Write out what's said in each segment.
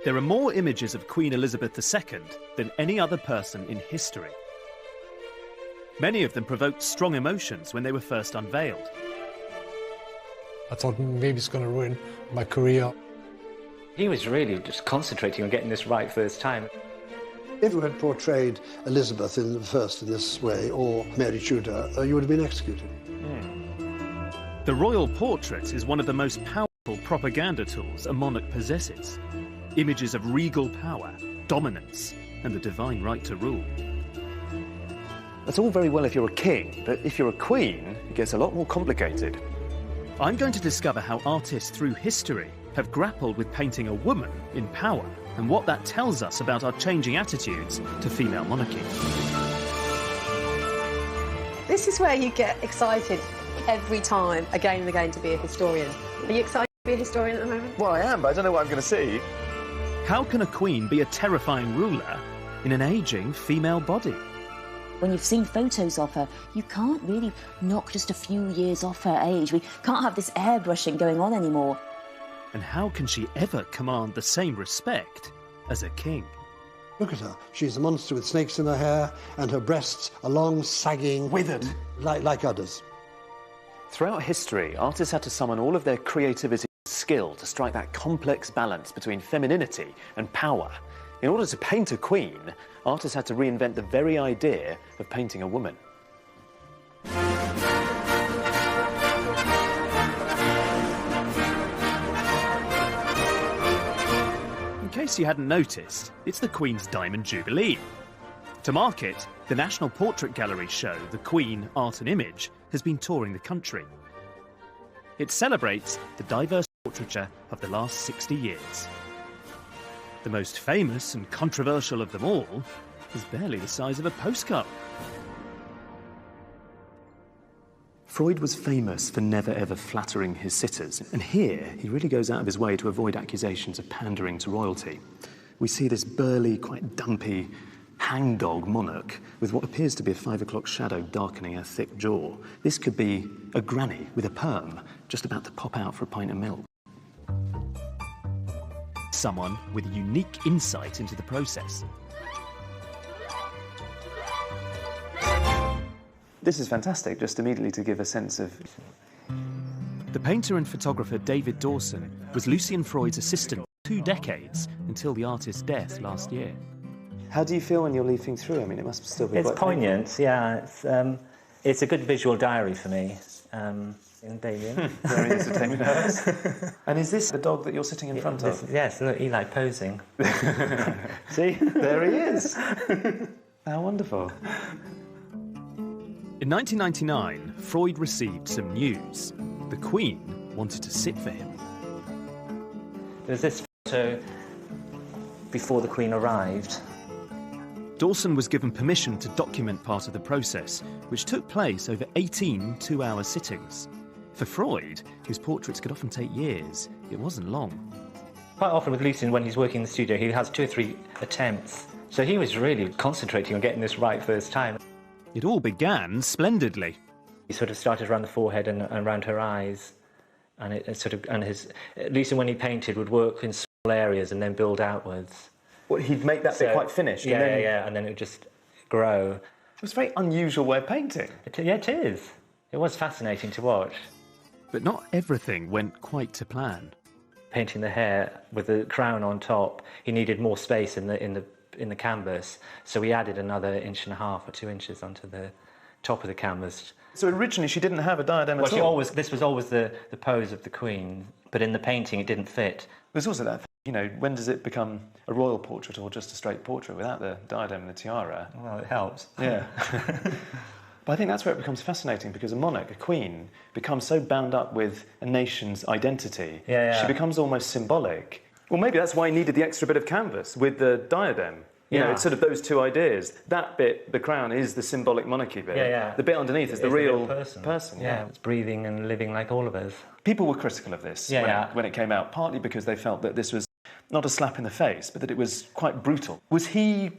There are more images of Queen Elizabeth II than any other person in history. Many of them provoked strong emotions when they were first unveiled. I thought maybe it's going to ruin my career. He was really just concentrating on getting this right first time. If you had portrayed Elizabeth first in this way, or Mary Tudor, you would have been executed. The royal portrait is one of the most powerful propaganda tools a monarch possesses. Images of regal power, dominance, and the divine right to rule. That's all very well if you're a king, but if you're a queen, it gets a lot more complicated. I'm going to discover how artists through history have grappled with painting a woman in power and what that tells us about our changing attitudes to female monarchy. This is where you get excited every time, again and again, to be a historian. Are you excited to be a historian at the moment? Well, I am, but I don't know what I'm going to see. How can a queen be a terrifying ruler in an ageing female body? When you've seen photos of her, you can't really knock just a few years off her age. We can't have this airbrushing going on anymore. And how can she ever command the same respect as a king? Look at her. She's a monster with snakes in her hair, and her breasts are long, sagging, Withered. like udders. Throughout history, artists had to summon all of their creativity and skill to strike that complex balance between femininity and power. In order to paint a queen, artists had to reinvent the very idea of painting a woman. In case you hadn't noticed, it's the Queen's Diamond Jubilee. To mark it, the National Portrait Gallery show, The Queen Art and Image, has been touring the country. It celebrates the diverse portraiture of the last 60 years. The most famous and controversial of them all is barely the size of a postcard. Freud was famous for never ever flattering his sitters, and here he really goes out of his way to avoid accusations of pandering to royalty. We see this burly, quite dumpy, hangdog monarch with what appears to be a 5 o'clock shadow darkening her thick jaw. This could be a granny with a perm just about to pop out for a pint of milk. Someone with unique insight into the process. This is fantastic, just immediately to give a sense of... The painter and photographer David Dawson was Lucian Freud's assistant for 2 decades until the artist's death last year. How do you feel when you're leafing through? I mean, it must still be It's quite poignant, yeah. It's a good visual diary for me. And Damien. Very entertaining. And is this the dog that you're sitting in front of? Yes, look, Eli posing. See, there he is. How wonderful. In 1999, Freud received some news. The Queen wanted to sit for him. There's this photo before the Queen arrived. Dawson was given permission to document part of the process, which took place over 18 two-hour sittings. For Freud, whose portraits could often take years, it wasn't long. Quite often with Lucian, when he's working in the studio, he has 2 or 3 attempts. So he was really concentrating on getting this right first time. It all began splendidly. He sort of started around the forehead and around her eyes. And Lucian, when he painted, would work in small areas and then build outwards. Well, he'd make that bit quite finished. Yeah, and then... and then it would just grow. It was a very unusual way of painting. Yeah, it is. It was fascinating to watch. But not everything went quite to plan. Painting the hair with the crown on top, he needed more space in the canvas, so we added another 1.5 inches or 2 inches onto the top of the canvas. So originally she didn't have a diadem at all? This was always the pose of the Queen, but in the painting it didn't fit. There's also that, you know, when does it become a royal portrait or just a straight portrait without the diadem and the tiara? Well, it helps. Yeah. But I think that's where it becomes fascinating, because a monarch, a queen, becomes so bound up with a nation's identity. Yeah. She becomes almost symbolic. Well, maybe that's why he needed the extra bit of canvas with the diadem. You know, it's sort of those two ideas. That bit, the crown, is the symbolic monarchy bit. Yeah. The bit underneath is the real person. Yeah, it's breathing and living like all of us. People were critical of this when it came out, partly because they felt that this was not a slap in the face, but that it was quite brutal. Was he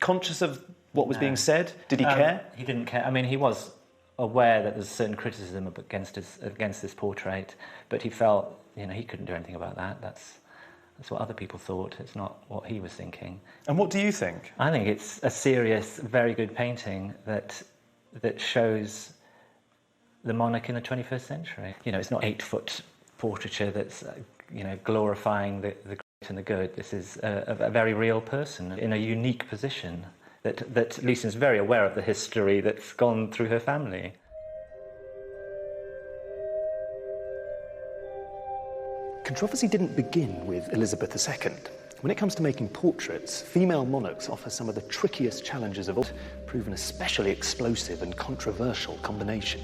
conscious of what was being said? Did he care? He didn't care. I mean, he was aware that there's certain criticism against this portrait, but he felt, you know, he couldn't do anything about that. It's what other people thought. It's not what he was thinking. And what do you think? I think it's a serious, very good painting that shows the monarch in the 21st century. You know, it's not 8-foot portraiture that's, glorifying the great and the good. This is a very real person in a unique position that Lucian's very aware of the history that's gone through her family. Controversy didn't begin with Elizabeth II. When it comes to making portraits, female monarchs offer some of the trickiest challenges of all, prove an especially explosive and controversial combination.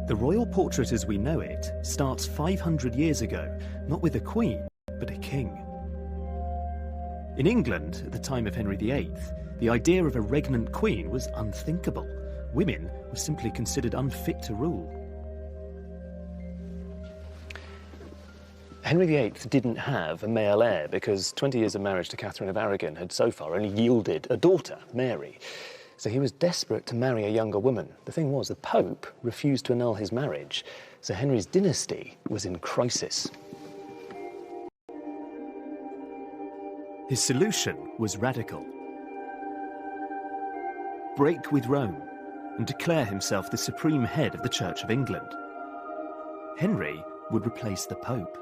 The royal portrait as we know it starts 500 years ago, not with a queen, but a king. In England, at the time of Henry VIII, the idea of a regnant queen was unthinkable. Women were simply considered unfit to rule. Henry VIII didn't have a male heir because 20 years of marriage to Catherine of Aragon had so far only yielded a daughter, Mary. So he was desperate to marry a younger woman. The thing was, the Pope refused to annul his marriage, so Henry's dynasty was in crisis. His solution was radical. Break with Rome and declare himself the supreme head of the Church of England. Henry would replace the Pope.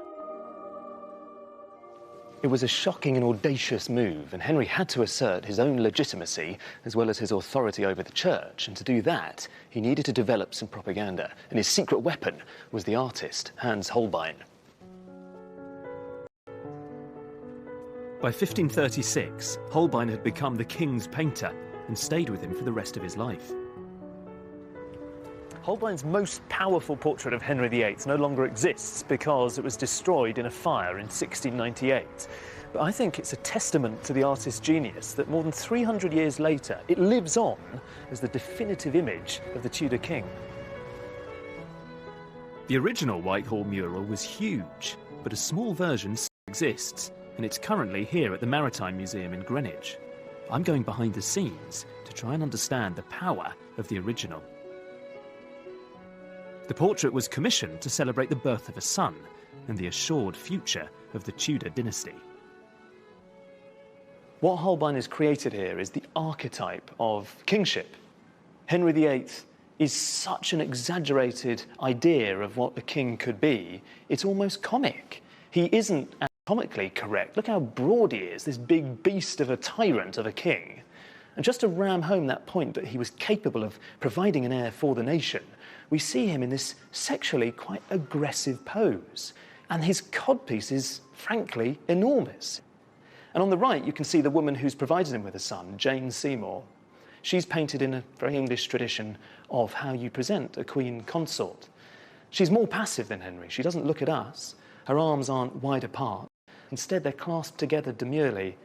It was a shocking and audacious move, and Henry had to assert his own legitimacy as well as his authority over the church, and to do that, he needed to develop some propaganda, and his secret weapon was the artist, Hans Holbein. By 1536, Holbein had become the king's painter and stayed with him for the rest of his life. Holbein's most powerful portrait of Henry VIII no longer exists because it was destroyed in a fire in 1698. But I think it's a testament to the artist's genius that more than 300 years later, it lives on as the definitive image of the Tudor king. The original Whitehall mural was huge, but a small version still exists, and it's currently here at the Maritime Museum in Greenwich. I'm going behind the scenes to try and understand the power of the original. The portrait was commissioned to celebrate the birth of a son and the assured future of the Tudor dynasty. What Holbein has created here is the archetype of kingship. Henry VIII is such an exaggerated idea of what a king could be, it's almost comic. He isn't anatomically correct. Look how broad he is, this big beast of a tyrant of a king. And just to ram home that point that he was capable of providing an heir for the nation, we see him in this sexually quite aggressive pose. And his codpiece is, frankly, enormous. And on the right, you can see the woman who's provided him with a son, Jane Seymour. She's painted in a very English tradition of how you present a queen consort. She's more passive than Henry. She doesn't look at us. Her arms aren't wide apart. Instead, they're clasped together demurely,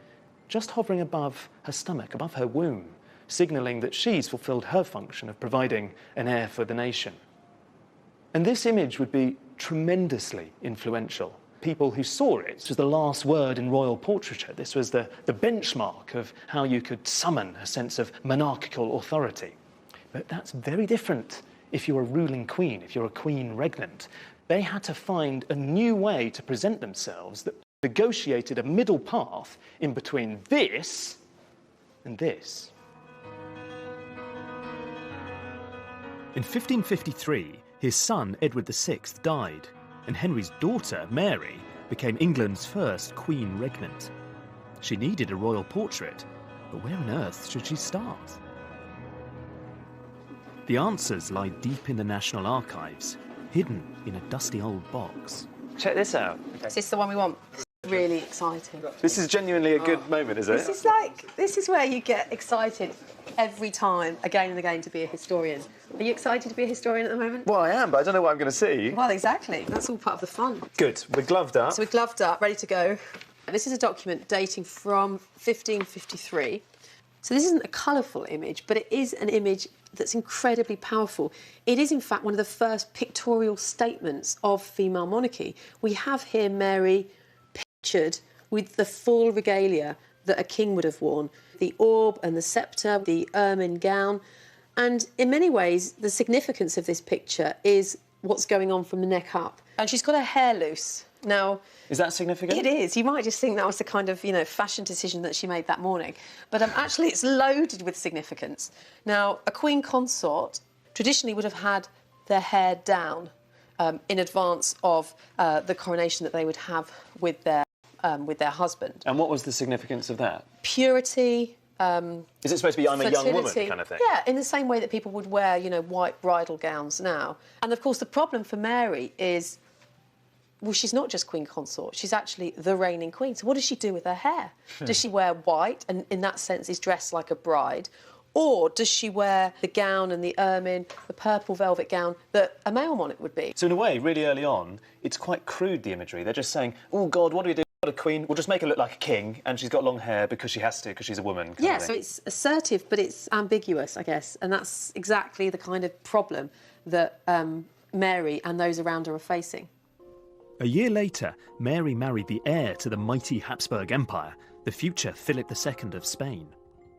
just hovering above her stomach, above her womb, signalling that she's fulfilled her function of providing an heir for the nation. And this image would be tremendously influential. People who saw it was the last word in royal portraiture. This was the benchmark of how you could summon a sense of monarchical authority. But that's very different if you're a ruling queen, if you're a queen regnant. They had to find a new way to present themselves that negotiated a middle path in between this and this. In 1553, his son Edward VI died, and Henry's daughter Mary became England's first queen regnant. She needed a royal portrait, but where on earth should she start? The answers lie deep in the National Archives, hidden in a dusty old box. Check this out. Is this the one we want? Really exciting. This is genuinely a good moment, is it? This is where you get excited every time, again and again, to be a historian. Are you excited to be a historian at the moment? Well, I am, but I don't know what I'm going to see. Well, exactly. That's all part of the fun. Good. We're gloved up. So we're gloved up, ready to go. This is a document dating from 1553. So this isn't a colourful image, but it is an image that's incredibly powerful. It is, in fact, one of the first pictorial statements of female monarchy. We have here Mary pictured with the full regalia that a king would have worn, the orb and the sceptre, the ermine gown. And in many ways, the significance of this picture is what's going on from the neck up. And she's got her hair loose. Now... Is that significant? It is. You might just think that was the kind of, fashion decision that she made that morning. But actually, it's loaded with significance. Now, a queen consort traditionally would have had their hair down in advance of the coronation that they would have with their husband. And what was the significance of that? Purity... is it supposed to be I'm a young woman kind of thing? Yeah, in the same way that people would wear, white bridal gowns now. And, of course, the problem for Mary is, well, she's not just queen consort, she's actually the reigning queen. So what does she do with her hair? Does she wear white and, in that sense, is dressed like a bride? Or does she wear the gown and the ermine, the purple velvet gown that a male monarch would be? So, in a way, really early on, it's quite crude, the imagery. They're just saying, oh, God, what do we do? A queen, we'll just make her look like a king, and she's got long hair because she has to, because she's a woman. Yeah, so it's assertive, but it's ambiguous, I guess, and that's exactly the kind of problem that Mary and those around her are facing. A year later, Mary married the heir to the mighty Habsburg Empire, the future Philip II of Spain.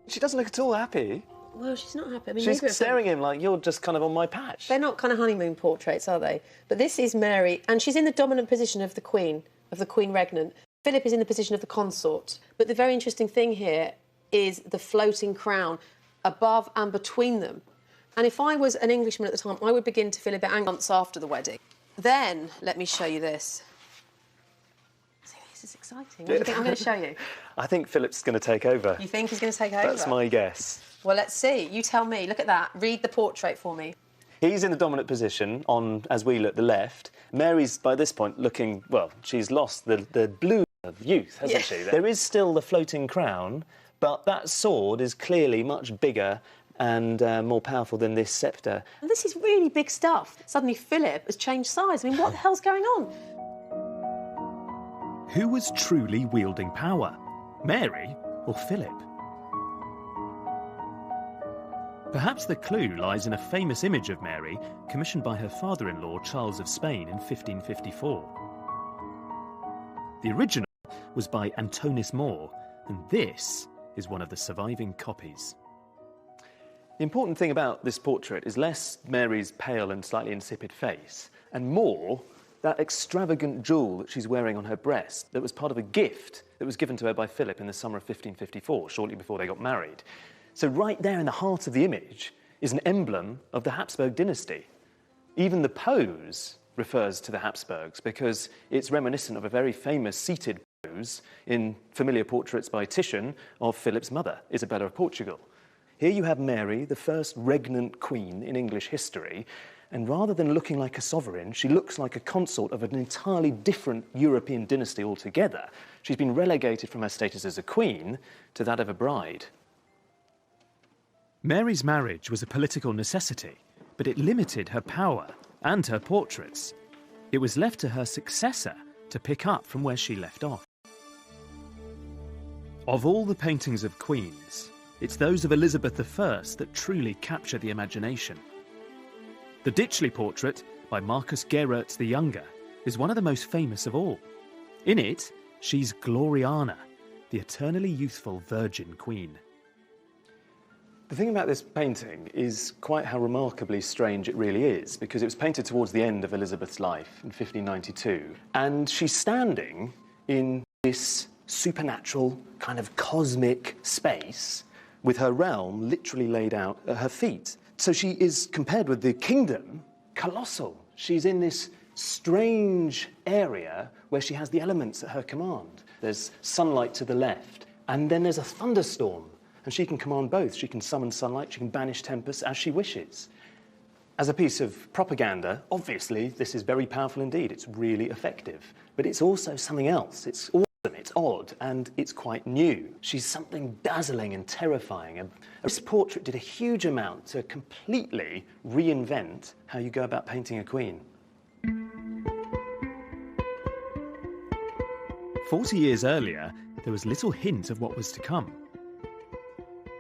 She doesn't look at all happy. Well, she's not happy. I mean, she's staring at him like, you're just kind of on my patch. They're not kind of honeymoon portraits, are they? But this is Mary, and she's in the dominant position of the queen regnant. Philip is in the position of the consort. But the very interesting thing here is the floating crown above and between them. And if I was an Englishman at the time, I would begin to feel a bit angry months after the wedding. Then, let me show you this. See, this is exciting. What do you think I'm going to show you? I think Philip's going to take over. You think he's going to take over? That's my guess. Well, let's see. You tell me. Look at that. Read the portrait for me. He's in the dominant position on, as we look, the left. Mary's, by this point, looking, well, she's lost the blue of youth, hasn't she? There is still the floating crown, but that sword is clearly much bigger and more powerful than this sceptre. And this is really big stuff. Suddenly Philip has changed size. I mean, what the hell's going on? Who was truly wielding power? Mary or Philip? Perhaps the clue lies in a famous image of Mary commissioned by her father-in-law, Charles of Spain, in 1554. The original was by Antonis More, and this is one of the surviving copies. The important thing about this portrait is less Mary's pale and slightly insipid face, and more that extravagant jewel that she's wearing on her breast that was part of a gift that was given to her by Philip in the summer of 1554, shortly before they got married. So right there in the heart of the image is an emblem of the Habsburg dynasty. Even the pose refers to the Habsburgs because it's reminiscent of a very famous seated pose in familiar portraits by Titian of Philip's mother, Isabella of Portugal. Here you have Mary, the first regnant queen in English history, and rather than looking like a sovereign, she looks like a consort of an entirely different European dynasty altogether. She's been relegated from her status as a queen to that of a bride. Mary's marriage was a political necessity, but it limited her power and her portraits. It was left to her successor to pick up from where she left off. Of all the paintings of queens, it's those of Elizabeth I that truly capture the imagination. The Ditchley portrait by Marcus Gerarts the Younger is one of the most famous of all. In it, she's Gloriana, the eternally youthful virgin queen. The thing about this painting is quite how remarkably strange it really is, because it was painted towards the end of Elizabeth's life in 1592, and she's standing in this supernatural kind of cosmic space with her realm literally laid out at her feet. So she is, compared with the kingdom, colossal. She's in this strange area where she has the elements at her command. There's sunlight to the left, and then there's a thunderstorm. And she can command both. She can summon sunlight, she can banish tempests as she wishes. As a piece of propaganda, obviously, this is very powerful indeed. It's really effective. But it's also something else. It's awesome, it's odd, and it's quite new. She's something dazzling and terrifying. And this portrait did a huge amount to completely reinvent how you go about painting a queen. 40 years earlier, there was little hint of what was to come.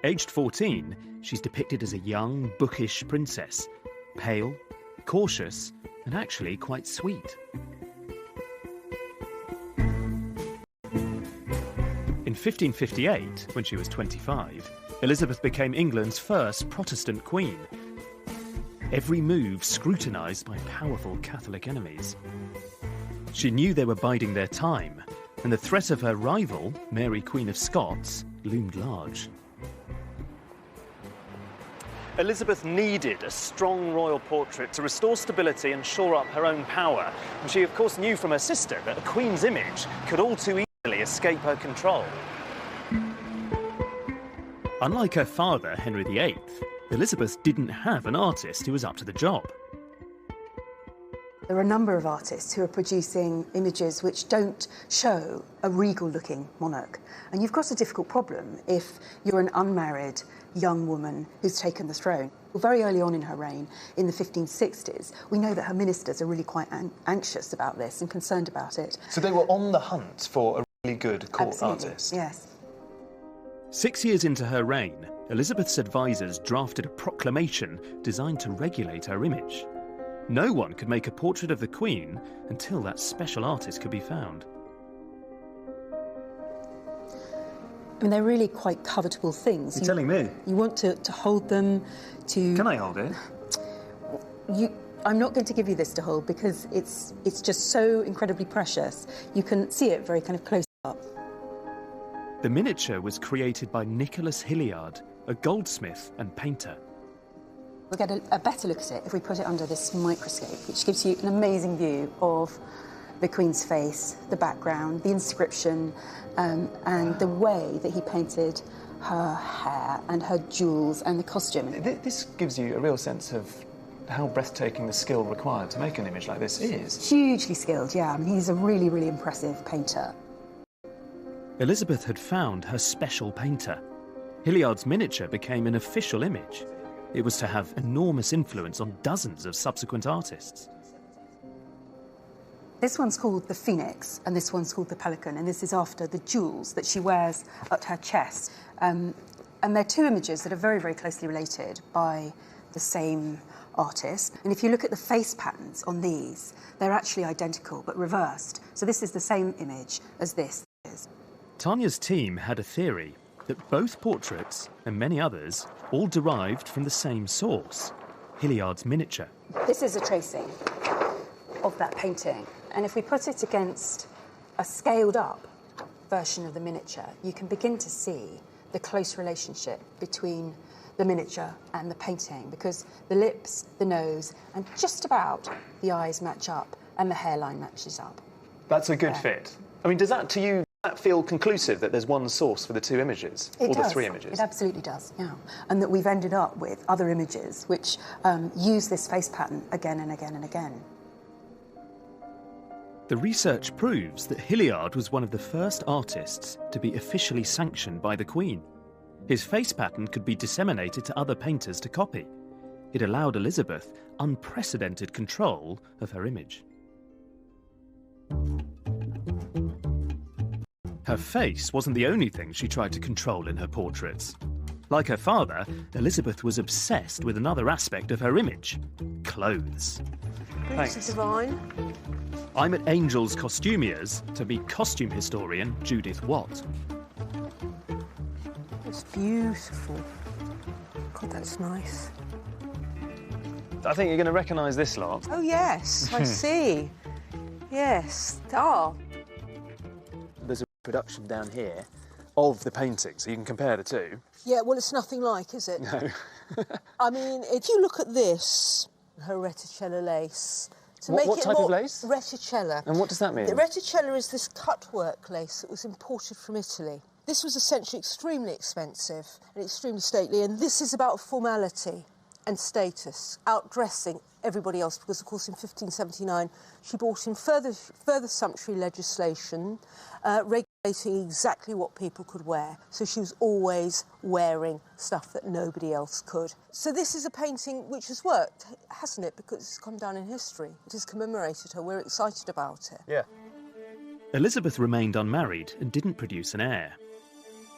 Aged 14, she's depicted as a young, bookish princess, pale, cautious, and actually quite sweet. In 1558, when she was 25, Elizabeth became England's first Protestant queen. every move scrutinised by powerful Catholic enemies. She knew they were biding their time, and the threat of her rival, Mary Queen of Scots, loomed large. Elizabeth needed a strong royal portrait to restore stability and shore up her own power. And she, of course, knew from her sister that a queen's image could all too easily escape her control. Unlike her father, Henry VIII, Elizabeth didn't have an artist who was up to the job. There are a number of artists who are producing images which don't show a regal-looking monarch. And you've got a difficult problem if you're an unmarried young woman who's taken the throne. Very early on in her reign, in the 1560s, we know that her ministers are really quite anxious about this and concerned about it. So they were on the hunt for a really good court Absolutely, artist? Yes. 6 years into her reign, Elizabeth's advisors drafted a proclamation designed to regulate her image. No one could make a portrait of the Queen until that special artist could be found. I mean, they're really quite covetable things. You're telling me? You want to hold them, to... Can I hold it? I'm not going to give you this to hold because it's just so incredibly precious. You can see it very kind of close up. The miniature was created by Nicholas Hilliard, a goldsmith and painter. We'll get a better look at it if we put it under this microscope, which gives you an amazing view of the Queen's face, the background, the inscription, and the way that he painted her hair and her jewels and the costume. This gives you a real sense of how breathtaking the skill required to make an image like this is. Hugely skilled, yeah. I mean, he's a really, really impressive painter. Elizabeth had found her special painter. Hilliard's miniature became an official image. It was to have enormous influence on dozens of subsequent artists. This one's called the Phoenix, and this one's called the Pelican, and this is after the jewels that she wears at her chest. And they're two images that are very, very closely related by the same artist. And if you look at the face patterns on these, they're actually identical, but reversed. So this is the same image as this is. Tanya's team had a theory that both portraits, and many others, all derived from the same source, Hilliard's miniature. This is a tracing of that painting, and if we put it against a scaled-up version of the miniature, you can begin to see the close relationship between the miniature and the painting, because the lips, the nose, and just about the eyes match up, and the hairline matches up. That's a good fit. I mean, does that, to you, feel conclusive that there's one source for the two images? Or the three images? It absolutely does, yeah. And that we've ended up with other images which use this face pattern again and again and again. The research proves that Hilliard was one of the first artists to be officially sanctioned by the Queen. His face pattern could be disseminated to other painters to copy. It allowed Elizabeth unprecedented control of her image. Her face wasn't the only thing she tried to control in her portraits. Like her father, Elizabeth was obsessed with another aspect of her image: clothes. Thanks. Divine. I'm at Angel's Costumiers to meet costume historian Judith Watt. It's beautiful. God, that's nice. I think you're going to recognise this lot. Oh, yes, I see. Yes. Oh. There's a production down here of the painting, so you can compare the two. Yeah, well, it's nothing like, is it? No. I mean, if you look at this, her reticella lace. What type of lace? Reticella. And what does that mean? The reticella is this cutwork lace that was imported from Italy. This was essentially extremely expensive and extremely stately, and this is about formality and status, outdressing everybody else, because, of course, in 1579, she brought in further sumptuary legislation regulating exactly what people could wear. So she was always wearing stuff that nobody else could. So this is a painting which has worked, hasn't it? Because it's gone down in history. It has commemorated her. We're excited about it. Yeah. Elizabeth remained unmarried and didn't produce an heir.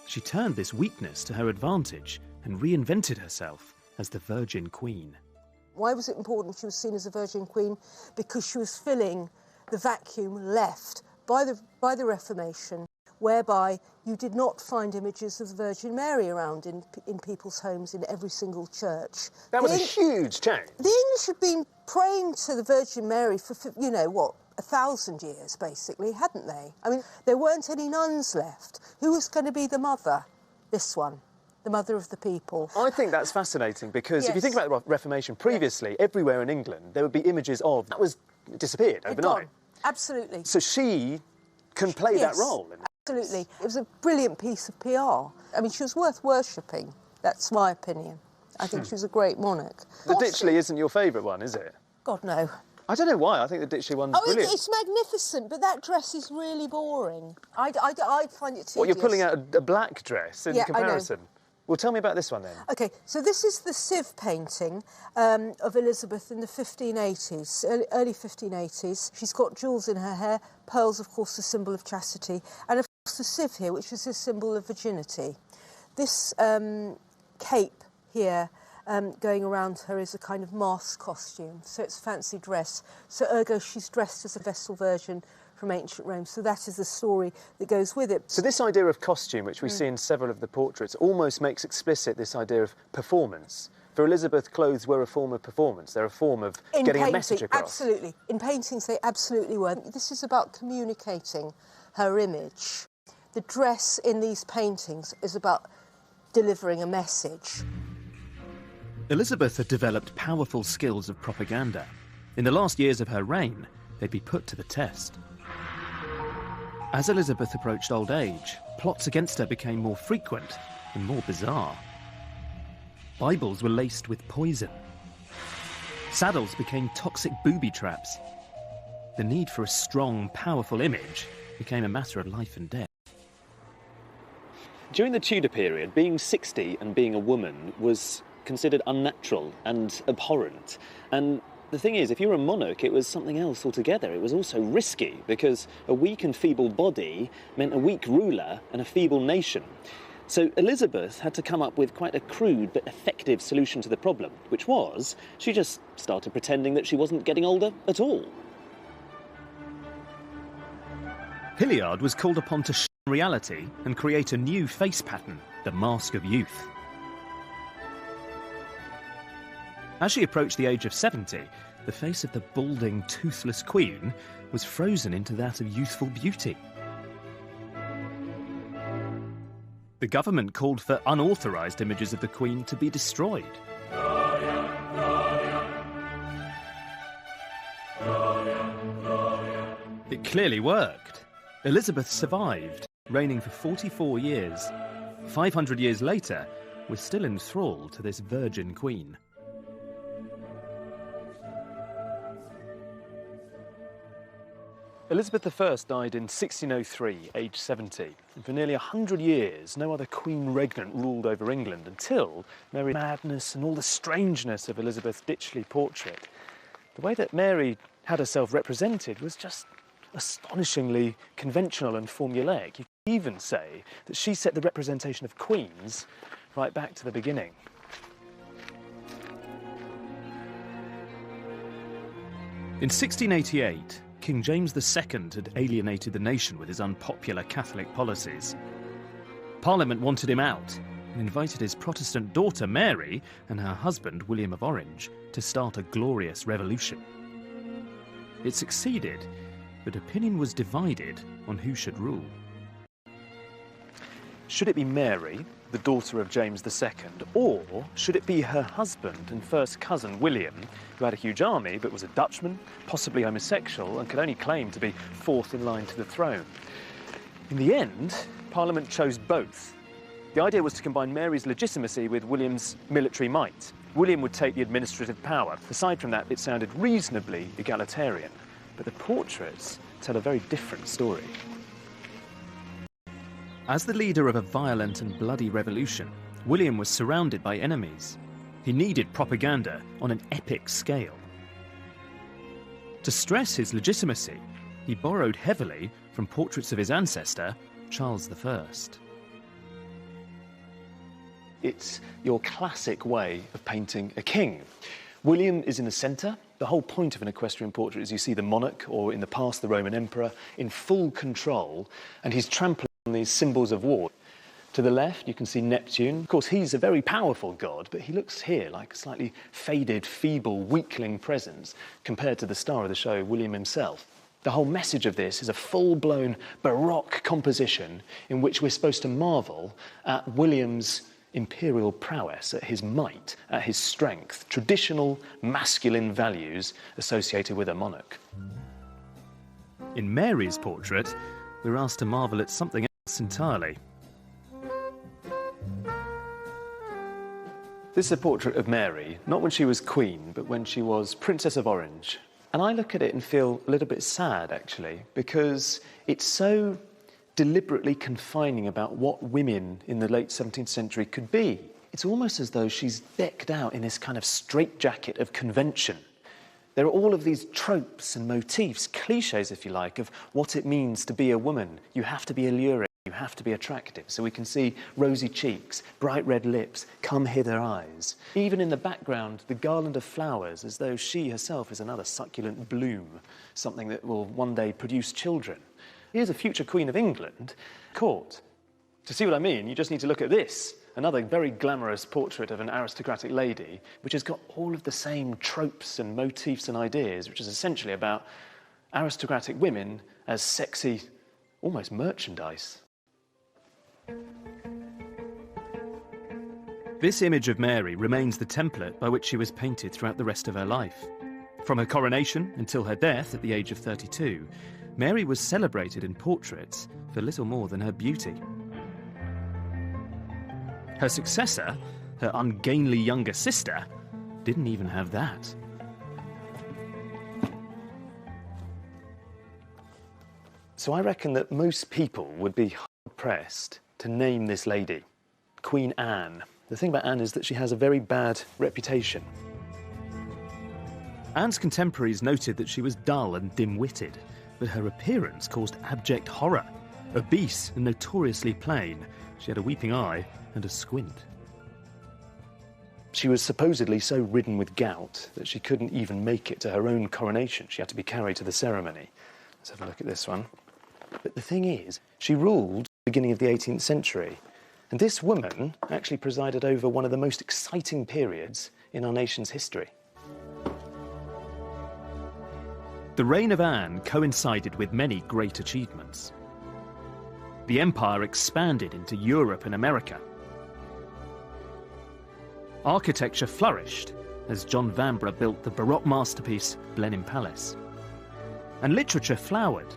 She turned this weakness to her advantage and reinvented herself as the Virgin Queen. Why was it important she was seen as a Virgin Queen? Because she was filling the vacuum left by the Reformation, whereby you did not find images of the Virgin Mary around in people's homes in every single church. That was a huge change. The English had been praying to the Virgin Mary for, 1,000 years, basically, hadn't they? I mean, there weren't any nuns left. Who was going to be the mother? This one, the mother of the people. I think that's fascinating because if you think about the Reformation, previously, everywhere in England, there would be images of... That was disappeared overnight. Absolutely. So she can play that role. Absolutely. It was a brilliant piece of PR. I mean, she was worth worshipping. That's my opinion. I think she was a great monarch. The Ditchley isn't your favourite one, is it? God, no. I don't know why. I think the Ditchley one's brilliant. It's magnificent, but that dress is really boring. I find it tedious. What, you're pulling out a black dress in comparison? I know. Well, tell me about this one then. OK, so this is the sieve painting of Elizabeth in the 1580s, early 1580s. She's got jewels in her hair, pearls, of course, a symbol of chastity, and of course the sieve here, which is a symbol of virginity. This cape here going around her is a kind of mask costume, so it's a fancy dress. So ergo, she's dressed as a Vestal Virgin from ancient Rome. So that is the story that goes with it. So this idea of costume, which we see in several of the portraits, almost makes explicit this idea of performance. For Elizabeth, clothes were a form of performance. They're a form of getting a message across. Absolutely. In paintings, they absolutely were. This is about communicating her image. The dress in these paintings is about delivering a message. Elizabeth had developed powerful skills of propaganda. In the last years of her reign, they'd be put to the test. As Elizabeth approached old age, plots against her became more frequent and more bizarre. Bibles were laced with poison. Saddles became toxic booby traps. The need for a strong, powerful image became a matter of life and death. During the Tudor period, being 60 and being a woman was considered unnatural and abhorrent. And the thing is, if you were a monarch, it was something else altogether. It was also risky, because a weak and feeble body meant a weak ruler and a feeble nation. So Elizabeth had to come up with quite a crude but effective solution to the problem, which was she just started pretending that she wasn't getting older at all. Hilliard was called upon to shun reality and create a new face pattern, the Mask of Youth. As she approached the age of 70, the face of the balding, toothless queen was frozen into that of youthful beauty. The government called for unauthorised images of the queen to be destroyed. It clearly worked. Elizabeth survived, reigning for 44 years. 500 years later, we're still enthralled to this virgin queen. Elizabeth I died in 1603, aged 70. And for nearly 100 years, no other queen regnant ruled over England until Mary madness and all the strangeness of Elizabeth Ditchley portrait. The way that Mary had herself represented was just astonishingly conventional and formulaic. You could even say that she set the representation of queens right back to the beginning. In 1688, King James II had alienated the nation with his unpopular Catholic policies. Parliament wanted him out and invited his Protestant daughter Mary and her husband William of Orange to start a glorious revolution. It succeeded, but opinion was divided on who should rule. Should it be Mary, the daughter of James II, or should it be her husband and first cousin William, who had a huge army but was a Dutchman, possibly homosexual, and could only claim to be fourth in line to the throne? In the end, Parliament chose both. The idea was to combine Mary's legitimacy with William's military might. William would take the administrative power. Aside from that, it sounded reasonably egalitarian. But the portraits tell a very different story. As the leader of a violent and bloody revolution, William was surrounded by enemies. He needed propaganda on an epic scale. To stress his legitimacy, he borrowed heavily from portraits of his ancestor, Charles I. It's your classic way of painting a king. William is in the centre. The whole point of an equestrian portrait is you see the monarch, or in the past the Roman emperor, in full control, and he's trampling on these symbols of war. To the left, you can see Neptune. Of course, he's a very powerful god, but he looks here like a slightly faded, feeble, weakling presence compared to the star of the show, William himself. The whole message of this is a full-blown Baroque composition in which we're supposed to marvel at William's imperial prowess, at his might, at his strength, traditional masculine values associated with a monarch. In Mary's portrait, we're asked to marvel at something else entirely. This is a portrait of Mary, not when she was queen, but when she was Princess of Orange. And I look at it and feel a little bit sad, actually, because it's so deliberately confining about what women in the late 17th century could be. It's almost as though she's decked out in this kind of straitjacket of convention. There are all of these tropes and motifs, cliches, if you like, of what it means to be a woman. You have to be alluring. You have to be attractive. So we can see rosy cheeks, bright red lips, come hither eyes. Even in the background, the garland of flowers, as though she herself is another succulent bloom, something that will one day produce children. Here's a future Queen of England, court. To see what I mean, you just need to look at this, another very glamorous portrait of an aristocratic lady, which has got all of the same tropes and motifs and ideas, which is essentially about aristocratic women as sexy, almost merchandise. This image of Mary remains the template by which she was painted throughout the rest of her life. From her coronation until her death at the age of 32, Mary was celebrated in portraits for little more than her beauty. Her successor, her ungainly younger sister, didn't even have that. So I reckon that most people would be hard-pressed to name this lady, Queen Anne. The thing about Anne is that she has a very bad reputation. Anne's contemporaries noted that she was dull and dim-witted, but her appearance caused abject horror. Obese and notoriously plain, she had a weeping eye and a squint. She was supposedly so ridden with gout that she couldn't even make it to her own coronation. She had to be carried to the ceremony. Let's have a look at this one. But the thing is, she ruled at the beginning of the 18th century. And this woman actually presided over one of the most exciting periods in our nation's history. The reign of Anne coincided with many great achievements. The empire expanded into Europe and America. Architecture flourished as John Vanbrugh built the Baroque masterpiece Blenheim Palace. And literature flowered,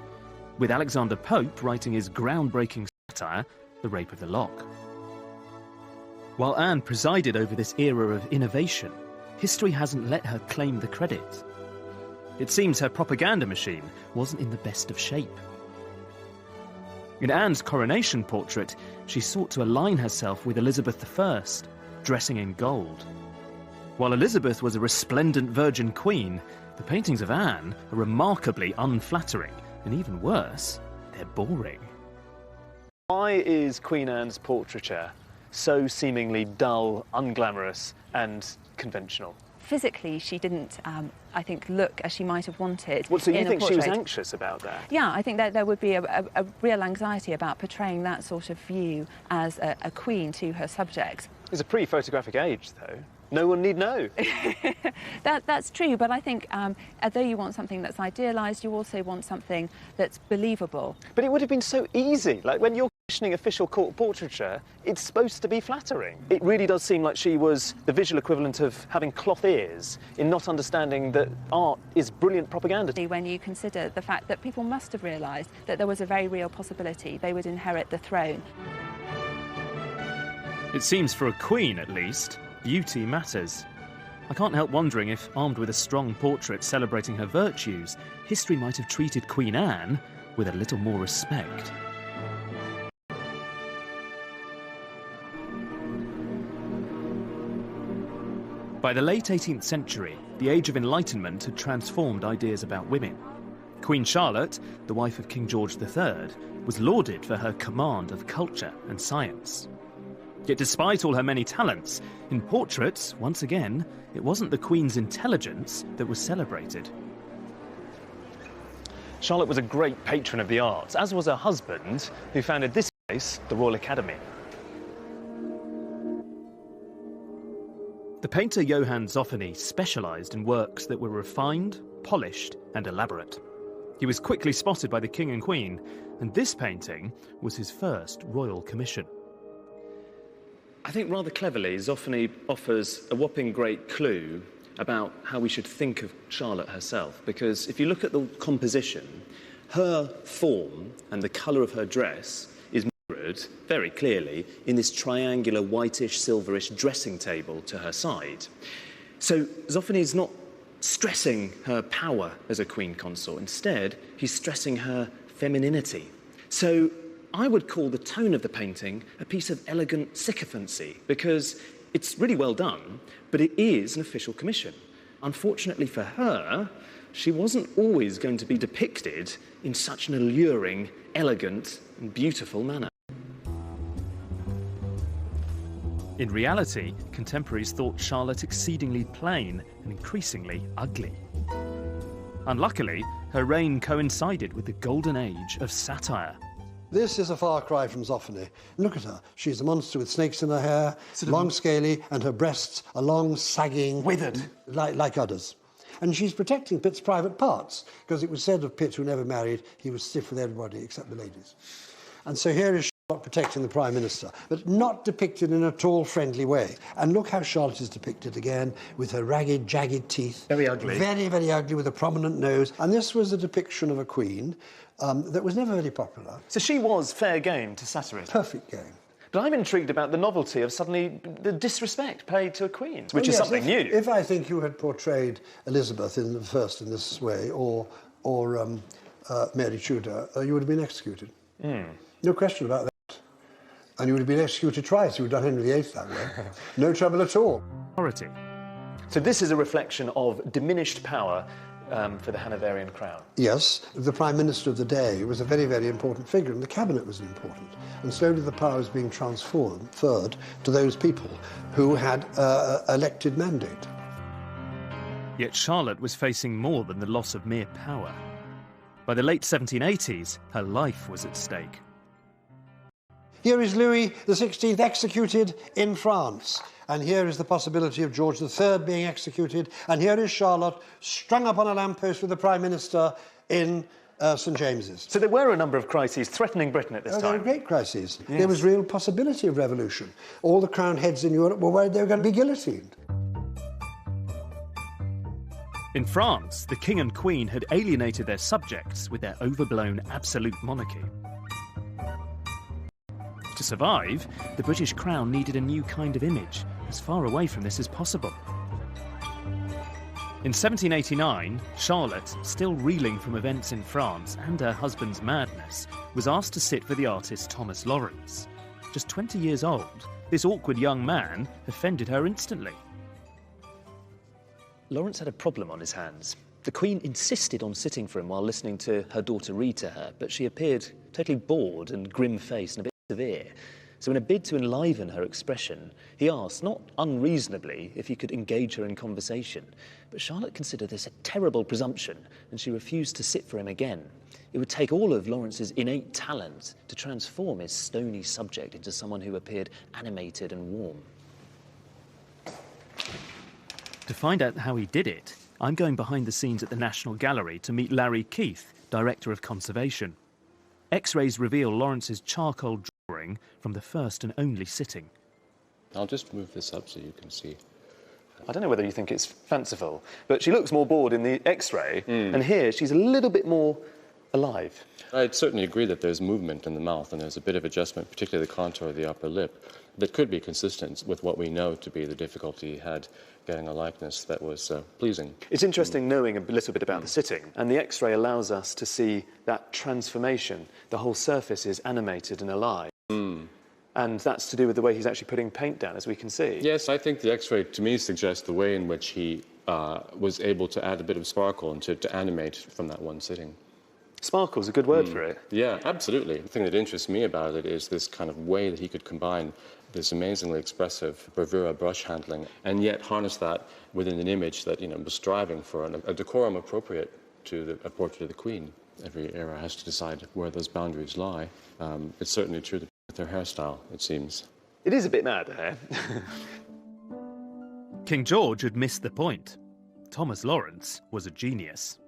with Alexander Pope writing his groundbreaking satire, The Rape of the Lock. While Anne presided over this era of innovation, history hasn't let her claim the credit. It seems her propaganda machine wasn't in the best of shape. In Anne's coronation portrait, she sought to align herself with Elizabeth I, dressing in gold. While Elizabeth was a resplendent virgin queen, the paintings of Anne are remarkably unflattering, and even worse, they're boring. Why is Queen Anne's portraiture so seemingly dull, unglamorous and conventional? Physically, she didn't, I think, look as she might have wanted. Well, so you think she was portrait. anxious about that? Yeah, I think that there would be a real anxiety about portraying that sort of view as a queen to her subjects. It's a pre-photographic age, though. No one need know. That's true, but I think although you want something that's idealised, you also want something that's believable. But it would have been so easy. Like, when you're commissioning official court portraiture, it's supposed to be flattering. It really does seem like she was the visual equivalent of having cloth ears in not understanding that art is brilliant propaganda. When you consider the fact that people must have realised that there was a very real possibility they would inherit the throne. It seems for a queen, at least, beauty matters. I can't help wondering if, armed with a strong portrait celebrating her virtues, history might have treated Queen Anne with a little more respect. By the late 18th century, the Age of Enlightenment had transformed ideas about women. Queen Charlotte, the wife of King George III, was lauded for her command of culture and science. Yet despite all her many talents, in portraits, once again, it wasn't the Queen's intelligence that was celebrated. Charlotte was a great patron of the arts, as was her husband, who founded this the Royal Academy. The painter Johann Zoffany specialised in works that were refined, polished and elaborate. He was quickly spotted by the King and Queen, and this painting was his first royal commission. I think rather cleverly, Zoffany offers a whopping great clue about how we should think of Charlotte herself, because if you look at the composition, her form and the colour of her dress is mirrored very clearly in this triangular whitish silverish dressing table to her side. So Zoffany is not stressing her power as a queen consort. Instead, he's stressing her femininity. So I would call the tone of the painting a piece of elegant sycophancy, because it's really well done, but it is an official commission. Unfortunately for her, she wasn't always going to be depicted in such an alluring, elegant and beautiful manner. In reality, contemporaries thought Charlotte exceedingly plain and increasingly ugly. Unluckily, her reign coincided with the golden age of satire. This is a far cry from Zoffany. Look at her. She's a monster with snakes in her hair, long, scaly, and her breasts are long, sagging... withered. Like udders. And she's protecting Pitt's private parts, because it was said of Pitt, who never married, he was stiff with everybody except the ladies. And so here is Charlotte protecting the Prime Minister, but not depicted in at all friendly way. And look how Charlotte is depicted again, with her ragged, jagged teeth. Very ugly. Very, very ugly, with a prominent nose. And this was a depiction of a queen that was never very popular. So she was fair game to satirists? Perfect game. But I'm intrigued about the novelty of suddenly the disrespect paid to a queen, which is something new. If I think you had portrayed Elizabeth in this way, or Mary Tudor, you would have been executed. No question about that. And you would have been executed twice. You would have done Henry VIII that way. No trouble at all. So this is a reflection of diminished power for the Hanoverian crown. Yes, the Prime Minister of the day was a very, very important figure, and the cabinet was important. And slowly the power was being transferred to those people who had elected mandate. Yet Charlotte was facing more than the loss of mere power. By the late 1780s, her life was at stake. Here is Louis XVI executed in France. And here is the possibility of George III being executed. And here is Charlotte strung up on a lamppost with the Prime Minister in St James's. So there were a number of crises threatening Britain at this time. There were great crises. Yes. There was real possibility of revolution. All the crowned heads in Europe were worried they were going to be guillotined. In France, the King and Queen had alienated their subjects with their overblown absolute monarchy. To survive, the British crown needed a new kind of image, as far away from this as possible. In 1789, Charlotte, still reeling from events in France and her husband's madness, was asked to sit for the artist Thomas Lawrence. Just 20 years old, this awkward young man offended her instantly. Lawrence had a problem on his hands. The Queen insisted on sitting for him while listening to her daughter read to her, but she appeared totally bored and grim-faced and a bit severe. So in a bid to enliven her expression, he asked, not unreasonably, if he could engage her in conversation. But Charlotte considered this a terrible presumption, and she refused to sit for him again. It would take all of Lawrence's innate talent to transform his stony subject into someone who appeared animated and warm. To find out how he did it, I'm going behind the scenes at the National Gallery to meet Larry Keith, Director of Conservation. X-rays reveal Lawrence's charcoal drawing from the first and only sitting. I'll just move this up so you can see. I don't know whether you think it's fanciful, but she looks more bored in the X-ray, and here she's a little bit more alive. I'd certainly agree that there's movement in the mouth, and there's a bit of adjustment, particularly the contour of the upper lip, that could be consistent with what we know to be the difficulty he had getting a likeness that was pleasing. It's interesting knowing a little bit about the sitting, and the X-ray allows us to see that transformation. The whole surface is animated and alive. And that's to do with the way he's actually putting paint down, as we can see. Yes, I think the X-ray, to me, suggests the way in which he was able to add a bit of sparkle and to animate from that one sitting. Sparkle's a good word for it. Yeah, absolutely. The thing that interests me about it is this kind of way that he could combine this amazingly expressive bravura brush handling and yet harness that within an image that, was striving for a decorum appropriate to a portrait of the Queen. Every era has to decide where those boundaries lie. It's certainly true that with her hairstyle, it seems. It is a bit mad, eh? King George had missed the point. Thomas Lawrence was a genius.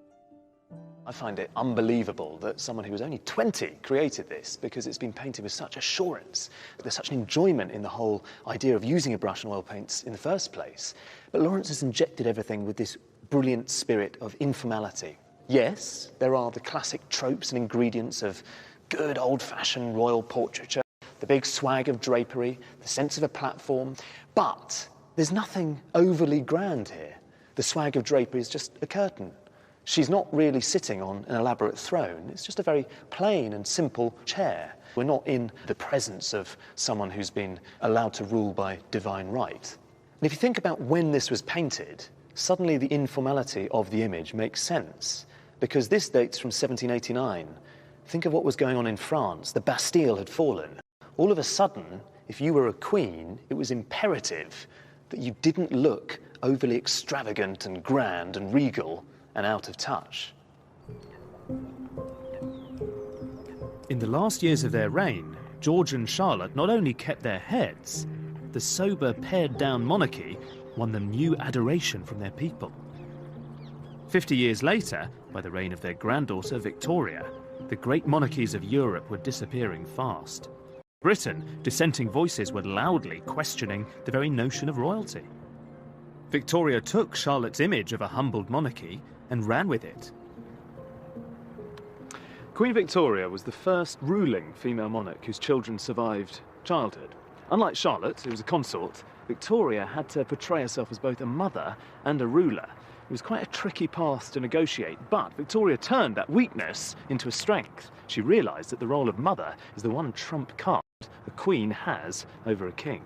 I find it unbelievable that someone who was only 20 created this, because it's been painted with such assurance. There's such an enjoyment in the whole idea of using a brush and oil paints in the first place. But Lawrence has injected everything with this brilliant spirit of informality. Yes, there are the classic tropes and ingredients of good old-fashioned royal portraiture, the big swag of drapery, the sense of a platform, but there's nothing overly grand here. The swag of drapery is just a curtain. She's not really sitting on an elaborate throne. It's just a very plain and simple chair. We're not in the presence of someone who's been allowed to rule by divine right. And if you think about when this was painted, suddenly the informality of the image makes sense, because this dates from 1789. Think of what was going on in France. The Bastille had fallen. All of a sudden, if you were a queen, it was imperative that you didn't look overly extravagant and grand and regal and out of touch. In the last years of their reign, George and Charlotte not only kept their heads, the sober, pared-down monarchy won them new adoration from their people. 50 years later, by the reign of their granddaughter Victoria, the great monarchies of Europe were disappearing fast. Britain, dissenting voices were loudly questioning the very notion of royalty. Victoria took Charlotte's image of a humbled monarchy and ran with it. Queen Victoria was the first ruling female monarch whose children survived childhood. Unlike Charlotte, who was a consort, Victoria had to portray herself as both a mother and a ruler. It was quite a tricky path to negotiate, but Victoria turned that weakness into a strength. She realised that the role of mother is the one trump card a queen has over a king.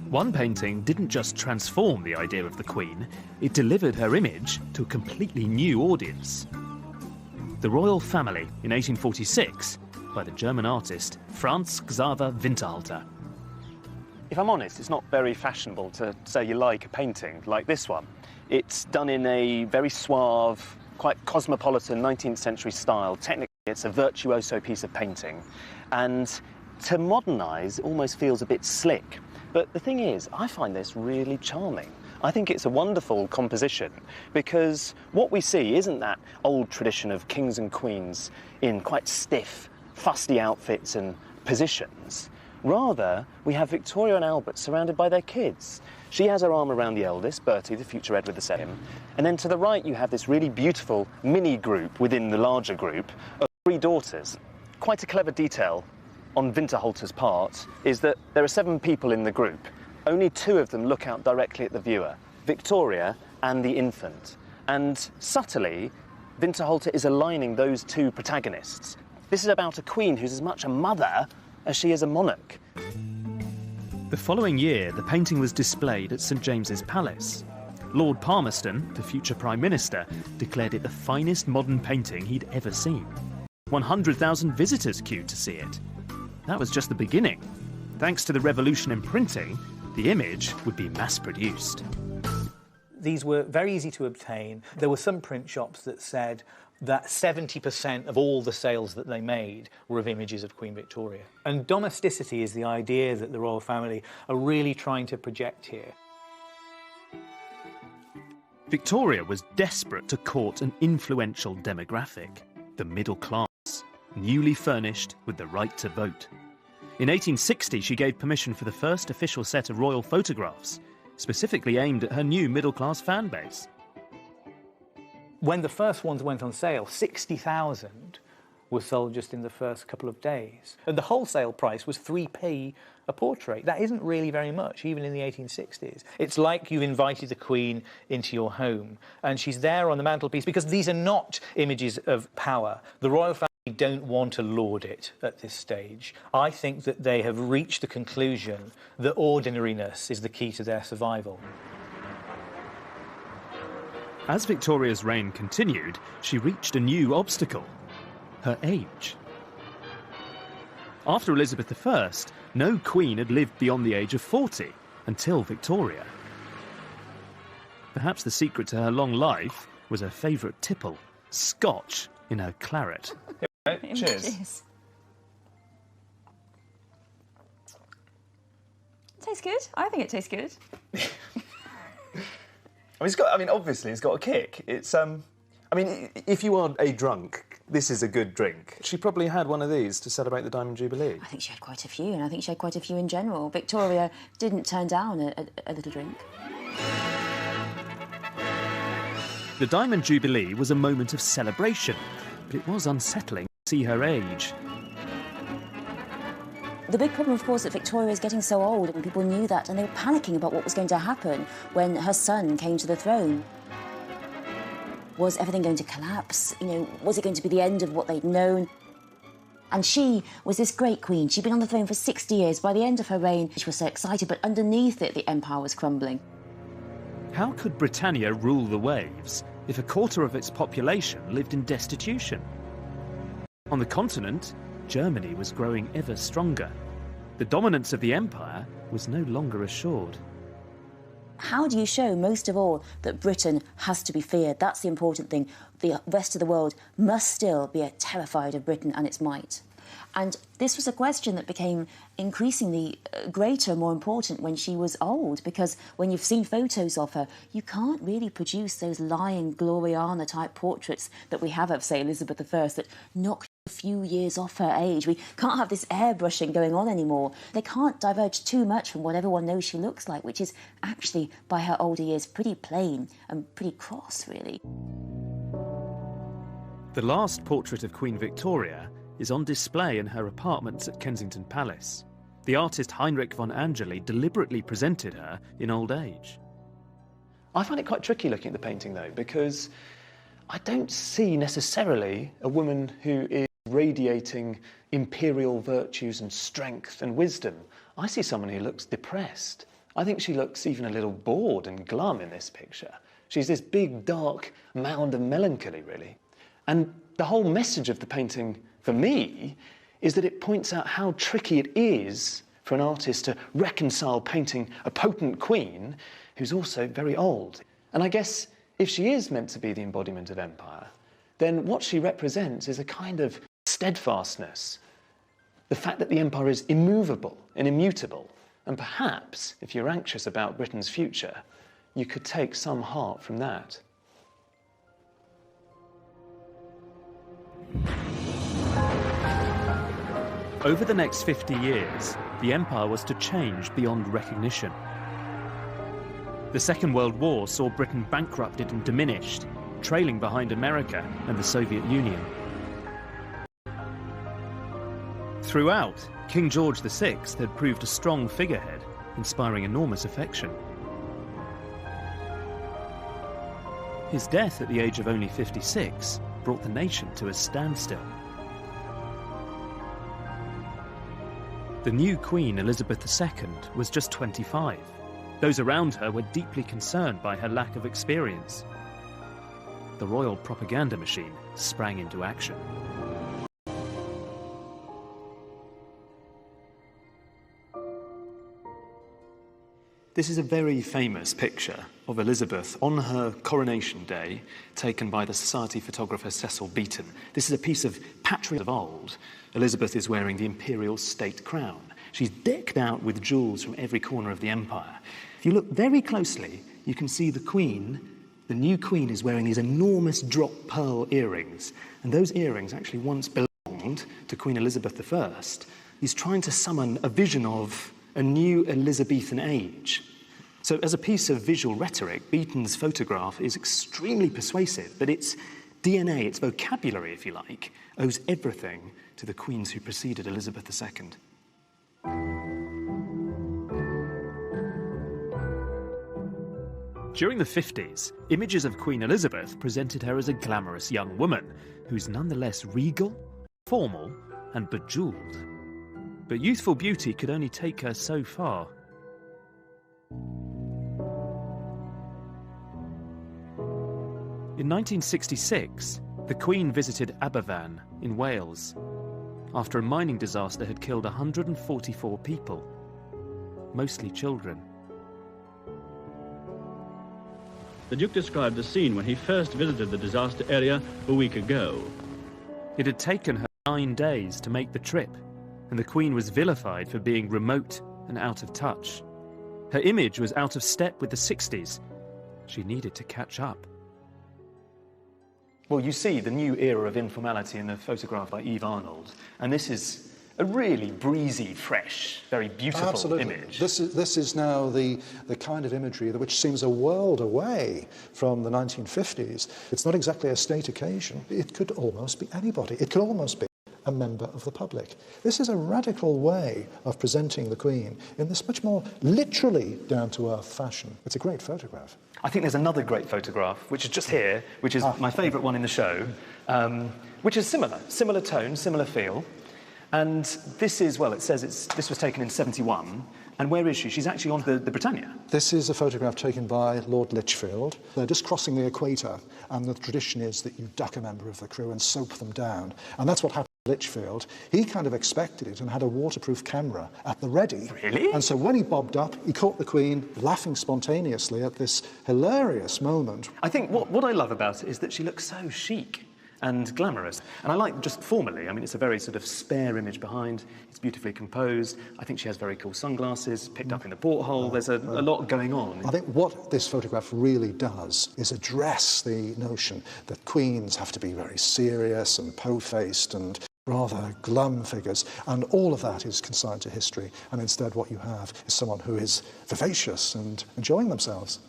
One painting didn't just transform the idea of the Queen, it delivered her image to a completely new audience. The Royal Family in 1846 by the German artist Franz Xaver Winterhalter. If I'm honest, it's not very fashionable to say you like a painting like this one. It's done in a very suave, quite cosmopolitan 19th century style. Technically, it's a virtuoso piece of painting. And to modernise, it almost feels a bit slick. But the thing is, I find this really charming. I think it's a wonderful composition because what we see isn't that old tradition of kings and queens in quite stiff, fusty outfits and positions. Rather, we have Victoria and Albert surrounded by their kids. She has her arm around the eldest, Bertie, the future Edward II. And then to the right, you have this really beautiful mini group within the larger group of 3 daughters. Quite a clever detail on Winterhalter's part is that there are 7 people in the group. Only 2 of them look out directly at the viewer, Victoria and the infant. And subtly, Winterhalter is aligning those 2 protagonists. This is about a queen who's as much a mother as she is a monarch. The following year, the painting was displayed at St James's Palace. Lord Palmerston, the future Prime Minister, declared it the finest modern painting he'd ever seen. 100,000 visitors queued to see it. That was just the beginning. Thanks to the revolution in printing, the image would be mass-produced. These were very easy to obtain. There were some print shops that said that 70% of all the sales that they made were of images of Queen Victoria. And domesticity is the idea that the royal family are really trying to project here. Victoria was desperate to court an influential demographic, the middle class, newly furnished with the right to vote. In 1860, she gave permission for the first official set of royal photographs, specifically aimed at her new middle-class fan base. When the first ones went on sale, 60,000 were sold just in the first couple of days. And the wholesale price was 3p a portrait. That isn't really very much, even in the 1860s. It's like you've invited the Queen into your home, and she's there on the mantelpiece, because these are not images of power. The royal family don't want to laud it at this stage. I think that they have reached the conclusion that ordinariness is the key to their survival. As Victoria's reign continued, she reached a new obstacle: her age. After Elizabeth I, no queen had lived beyond the age of 40 until Victoria. Perhaps the secret to her long life was her favourite tipple, Scotch in her claret. Cheers. Cheers. Tastes good. I think it tastes good. Obviously, it's got a kick. If you are a drunk, this is a good drink. She probably had one of these to celebrate the Diamond Jubilee. I think she had quite a few, and I think she had quite a few in general. Victoria didn't turn down a little drink. The Diamond Jubilee was a moment of celebration, but it was unsettling to see her age. The big problem, of course, that Victoria is getting so old, and people knew that, and they were panicking about what was going to happen when her son came to the throne. Was everything going to collapse? Was it going to be the end of what they'd known? And she was this great queen. She'd been on the throne for 60 years. By the end of her reign, she was so excited, but underneath it, the empire was crumbling. How could Britannia rule the waves if a quarter of its population lived in destitution? On the continent, Germany was growing ever stronger. The dominance of the empire was no longer assured. How do you show, most of all, that Britain has to be feared? That's the important thing. The rest of the world must still be terrified of Britain and its might. And this was a question that became increasingly greater and more important when she was old, because when you've seen photos of her, you can't really produce those lying Gloriana-type portraits that we have of, say, Elizabeth I, that knock a few years off her age. We can't have this airbrushing going on anymore. They can't diverge too much from what everyone knows she looks like, which is actually, by her older years, pretty plain and pretty cross, really. The last portrait of Queen Victoria is on display in her apartments at Kensington Palace. The artist Heinrich von Angeli deliberately presented her in old age. I find it quite tricky looking at the painting, though, because I don't see necessarily a woman who is radiating imperial virtues and strength and wisdom. I see someone who looks depressed. I think she looks even a little bored and glum in this picture. She's this big, dark mound of melancholy, really. And the whole message of the painting, for me, is that it points out how tricky it is for an artist to reconcile painting a potent queen who's also very old. And I guess if she is meant to be the embodiment of empire, then what she represents is a kind of steadfastness, the fact that the empire is immovable and immutable. And perhaps, if you're anxious about Britain's future, you could take some heart from that. Over the next 50 years, the empire was to change beyond recognition. The Second World War saw Britain bankrupted and diminished, trailing behind America and the Soviet Union. Throughout, King George VI had proved a strong figurehead, inspiring enormous affection. His death at the age of only 56 brought the nation to a standstill. The new Queen, Elizabeth II, was just 25. Those around her were deeply concerned by her lack of experience. The royal propaganda machine sprang into action. This is a very famous picture of Elizabeth on her coronation day, taken by the society photographer Cecil Beaton. This is a piece of patriotism of old. Elizabeth is wearing the imperial state crown. She's decked out with jewels from every corner of the empire. If you look very closely, you can see the Queen, the new Queen, is wearing these enormous drop pearl earrings. And those earrings actually once belonged to Queen Elizabeth I. He's trying to summon a vision of a new Elizabethan age. So as a piece of visual rhetoric, Beaton's photograph is extremely persuasive, but its DNA, its vocabulary, if you like, owes everything to the queens who preceded Elizabeth II. During the 50s, images of Queen Elizabeth presented her as a glamorous young woman who's nonetheless regal, formal, and bejeweled. But youthful beauty could only take her so far. In 1966, the Queen visited Aberfan in Wales after a mining disaster had killed 144 people, mostly children. The Duke described the scene when he first visited the disaster area a week ago. It had taken her 9 days to make the trip, and the Queen was vilified for being remote and out of touch. Her image was out of step with the 60s. She needed to catch up. Well, you see the new era of informality in the photograph by Eve Arnold, and this is a really breezy, fresh, very beautiful image. This is now the kind of imagery which seems a world away from the 1950s. It's not exactly a state occasion. It could almost be anybody. It could almost be a member of the public. This is a radical way of presenting the Queen in this much more literally down-to-earth fashion. It's a great photograph. I think there's another great photograph, which is just here, which is my favourite one in the show, which is similar tone, similar feel. And this is, well, it says this was taken in 71. And where is she? She's actually on the Britannia. This is a photograph taken by Lord Lichfield. They're just crossing the equator, and the tradition is that you duck a member of the crew and soap them down. And that's what happened to Lichfield. He kind of expected it and had a waterproof camera at the ready. Really? And so when he bobbed up, he caught the Queen laughing spontaneously at this hilarious moment. I think what I love about it is that she looks so chic and glamorous. And I like just formally, I mean, it's a very sort of spare image behind. It's beautifully composed. I think she has very cool sunglasses, picked up in the porthole. There's a lot going on. I think what this photograph really does is address the notion that queens have to be very serious and po-faced and rather glum figures, and all of that is consigned to history, and instead what you have is someone who is vivacious and enjoying themselves.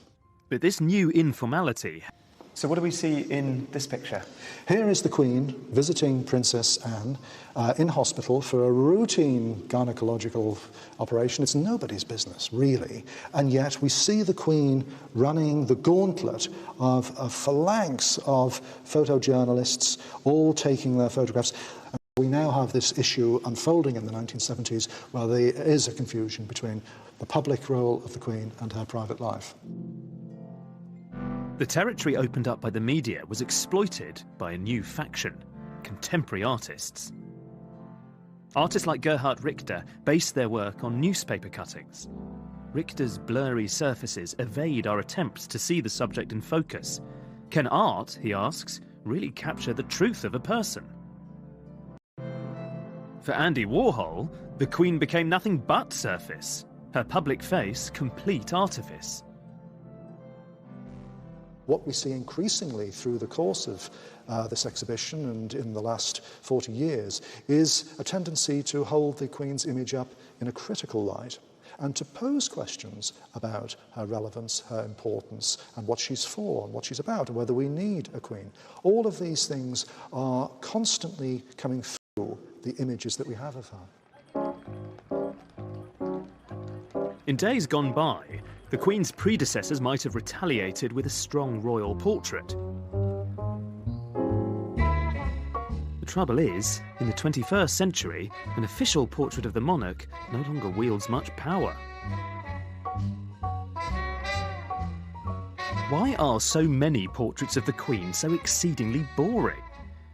But this new informality... So what do we see in this picture? Here is the Queen visiting Princess Anne in hospital for a routine gynecological operation. It's nobody's business, really. And yet we see the Queen running the gauntlet of a phalanx of photojournalists, all taking their photographs. And we now have this issue unfolding in the 1970s where there is a confusion between the public role of the Queen and her private life. The territory opened up by the media was exploited by a new faction, contemporary artists. Artists like Gerhard Richter based their work on newspaper cuttings. Richter's blurry surfaces evade our attempts to see the subject in focus. Can art, he asks, really capture the truth of a person? For Andy Warhol, the Queen became nothing but surface, her public face complete artifice. What we see increasingly through the course of this exhibition and in the last 40 years is a tendency to hold the Queen's image up in a critical light and to pose questions about her relevance, her importance, and what she's for and what she's about, and whether we need a Queen. All of these things are constantly coming through the images that we have of her. In days gone by, the Queen's predecessors might have retaliated with a strong royal portrait. The trouble is, in the 21st century, an official portrait of the monarch no longer wields much power. Why are so many portraits of the Queen so exceedingly boring?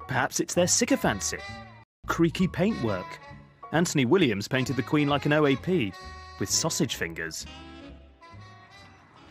Perhaps it's their sycophancy, creaky paintwork. Anthony Williams painted the Queen like an OAP, with sausage fingers.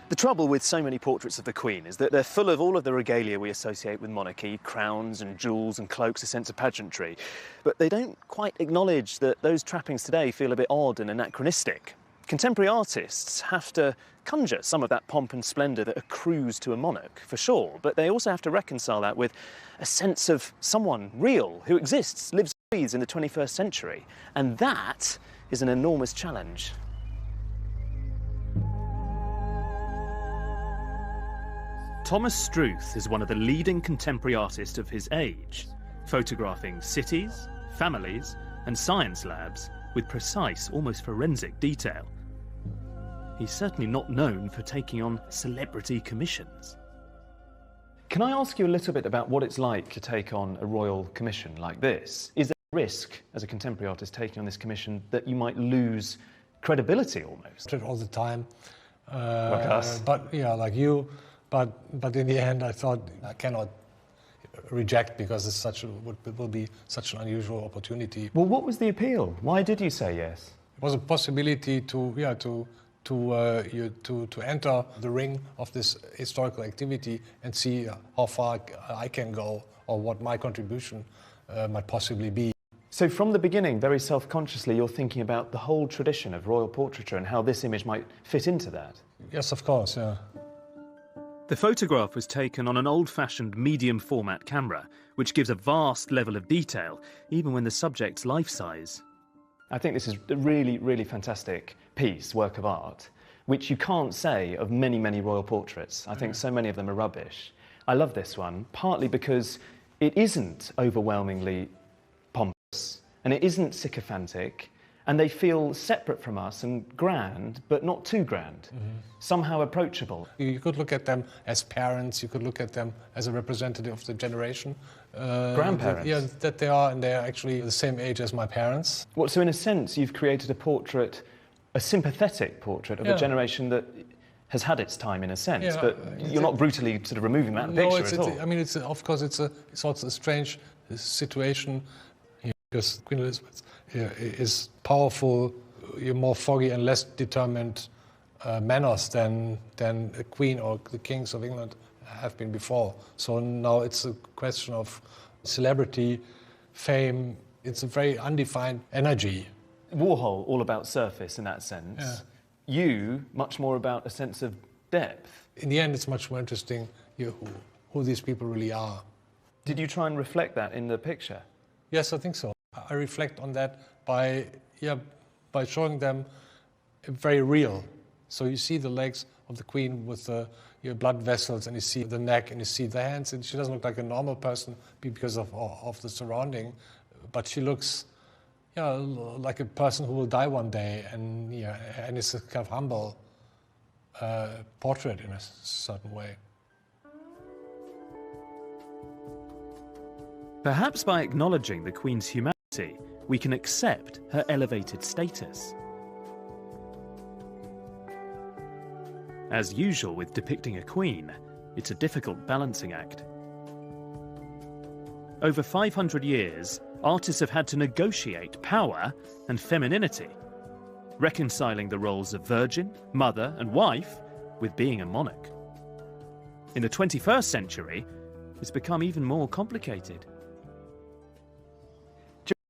The trouble with so many portraits of the Queen is that they're full of all of the regalia we associate with monarchy, crowns and jewels and cloaks, a sense of pageantry. But they don't quite acknowledge that those trappings today feel a bit odd and anachronistic. Contemporary artists have to conjure some of that pomp and splendour that accrues to a monarch, for sure, but they also have to reconcile that with a sense of someone real who exists, lives and breathes in the 21st century. And that is an enormous challenge. Thomas Struth is one of the leading contemporary artists of his age, photographing cities, families, and science labs with precise, almost forensic detail. He's certainly not known for taking on celebrity commissions. Can I ask you a little bit about what it's like to take on a royal commission like this? Is there a risk, as a contemporary artist taking on this commission, that you might lose credibility almost? All the time. Like us? But yeah, like you. But in the end, I thought I cannot reject because it's will be such an unusual opportunity. Well, what was the appeal? Why did you say yes? It was a possibility to enter the ring of this historical activity and see how far I can go or what my contribution might possibly be. So from the beginning, very self-consciously, you're thinking about the whole tradition of royal portraiture and how this image might fit into that? Yes, of course, yeah. The photograph was taken on an old-fashioned medium-format camera, which gives a vast level of detail, even when the subject's life-size. I think this is a really, really fantastic piece, work of art, which you can't say of many, many royal portraits. I think so many of them are rubbish. I love this one, partly because it isn't overwhelmingly pompous, and it isn't sycophantic, and they feel separate from us and grand, but not too grand, somehow approachable. You could look at them as parents, you could look at them as a representative of the generation. Grandparents? That they are, and they're actually the same age as my parents. Well, so in a sense, you've created a portrait, a sympathetic portrait of a generation that has had its time in a sense, but you're not brutally sort of removing that picture at all. I mean, of course, it's also a strange situation because Queen Elizabeth is powerful, more foggy and less determined manners than a queen or the kings of England have been before. So now it's a question of celebrity, fame. It's a very undefined energy. Warhol, all about surface in that sense. Yeah. You, much more about a sense of depth. In the end, it's much more interesting who these people really are. Did you try and reflect that in the picture? Yes, I think so. I reflect on that by showing them very real. So you see the legs of the Queen with the blood vessels, and you see the neck, and you see the hands, and she doesn't look like a normal person because of the surrounding, but she looks like a person who will die one day, and it's a kind of humble portrait in a certain way. Perhaps by acknowledging the Queen's humanity, we can accept her elevated status. As usual with depicting a queen, it's a difficult balancing act. Over 500 years, artists have had to negotiate power and femininity, reconciling the roles of virgin, mother and wife with being a monarch. In the 21st century, it's become even more complicated.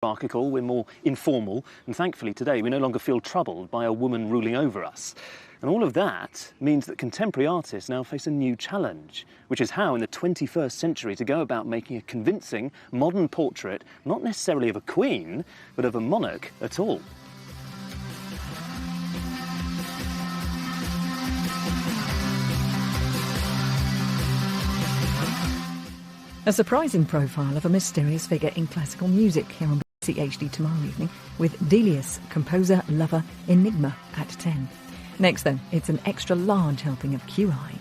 Hierarchical, we're more informal, and thankfully today we no longer feel troubled by a woman ruling over us. And all of that means that contemporary artists now face a new challenge, which is how in the 21st century to go about making a convincing modern portrait, not necessarily of a queen, but of a monarch at all. A surprising profile of a mysterious figure in classical music here on BBC HD tomorrow evening with Delius, composer, lover, enigma at 10. Next then, it's an extra large helping of QI.